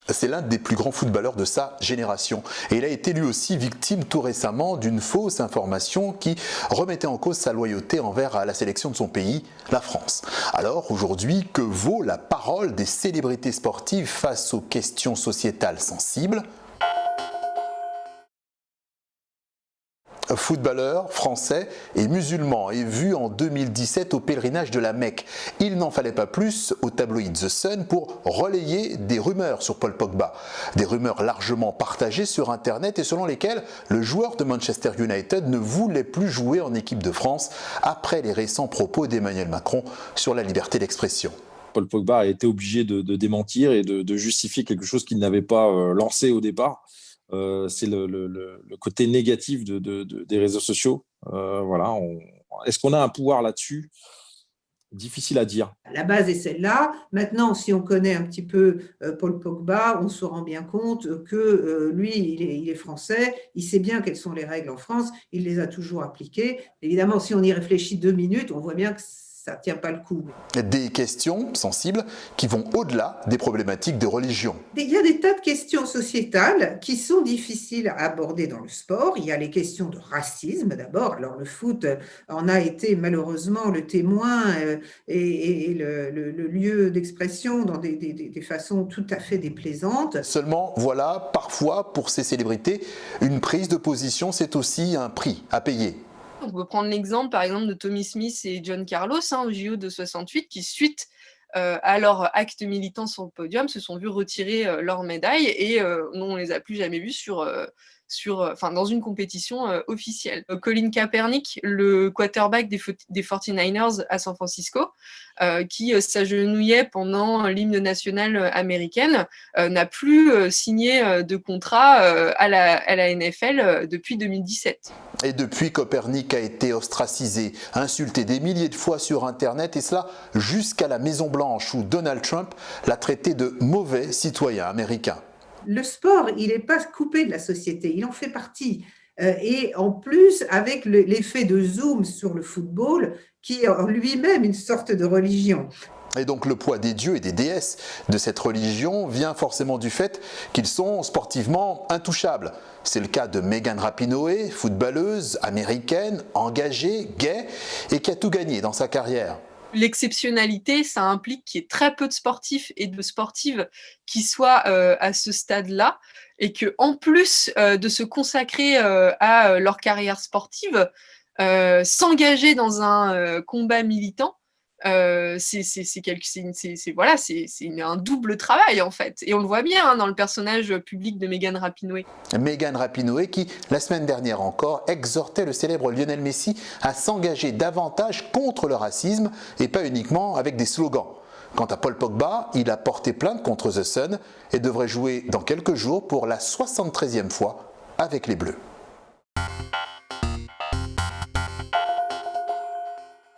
C'est l'un des plus grands footballeurs de sa génération et il a été lui aussi victime tout récemment d'une fausse information qui remettait en cause sa loyauté envers la sélection de son pays, la France. Alors aujourd'hui, que vaut la parole des célébrités sportives face aux questions sociétales sensibles ? Footballeur français et musulman et vu en 2017 au pèlerinage de la Mecque. Il n'en fallait pas plus au tabloïd The Sun pour relayer des rumeurs sur Paul Pogba. Des rumeurs largement partagées sur Internet et selon lesquelles le joueur de Manchester United ne voulait plus jouer en équipe de France après les récents propos d'Emmanuel Macron sur la liberté d'expression. Paul Pogba a été obligé de démentir et de justifier quelque chose qu'il n'avait pas lancé au départ. C'est le côté négatif des réseaux sociaux. Voilà. Est-ce qu'on a un pouvoir là-dessus ? Difficile à dire. La base est celle-là. Maintenant, si on connaît un petit peu Paul Pogba, on se rend bien compte que lui, il est français, il sait bien quelles sont les règles en France, il les a toujours appliquées. Évidemment, si on y réfléchit 2 minutes, on voit bien que ça ne tient pas le coup. Des questions sensibles qui vont au-delà des problématiques de religion. Il y a des tas de questions sociétales qui sont difficiles à aborder dans le sport. Il y a les questions de racisme d'abord. Alors le foot en a été malheureusement le témoin et le lieu d'expression dans des façons tout à fait déplaisantes. Seulement, voilà, parfois pour ces célébrités, une prise de position, c'est aussi un prix à payer. On peut prendre l'exemple, par exemple, de Tommy Smith et John Carlos au JO de 68, qui, suite à leur acte militant sur le podium, se sont vus retirer leur médaille et on ne les a plus jamais vus dans une compétition officielle. Colin Kaepernick, le quarterback des 49ers à San Francisco, qui s'agenouillait pendant l'hymne national américaine, n'a plus signé de contrat à la NFL depuis 2017. Et depuis, Kaepernick a été ostracisé, insulté des milliers de fois sur Internet, et cela jusqu'à la Maison-Blanche où Donald Trump l'a traité de mauvais citoyen américain. Le sport, il n'est pas coupé de la société, il en fait partie. Et en plus, avec l'effet de zoom sur le football, qui est en lui-même une sorte de religion. Et donc le poids des dieux et des déesses de cette religion vient forcément du fait qu'ils sont sportivement intouchables. C'est le cas de Megan Rapinoe, footballeuse américaine, engagée, gay et qui a tout gagné dans sa carrière. L'exceptionnalité, ça implique qu'il y ait très peu de sportifs et de sportives qui soient à ce stade-là et qu'en plus de se consacrer à leur carrière sportive, s'engager dans un combat militant, c'est un double travail en fait. Et on le voit bien dans le personnage public de Megan Rapinoe. Megan Rapinoe qui, la semaine dernière encore, exhortait le célèbre Lionel Messi à s'engager davantage contre le racisme et pas uniquement avec des slogans. Quant à Paul Pogba, il a porté plainte contre The Sun et devrait jouer dans quelques jours pour la 73e fois avec les Bleus.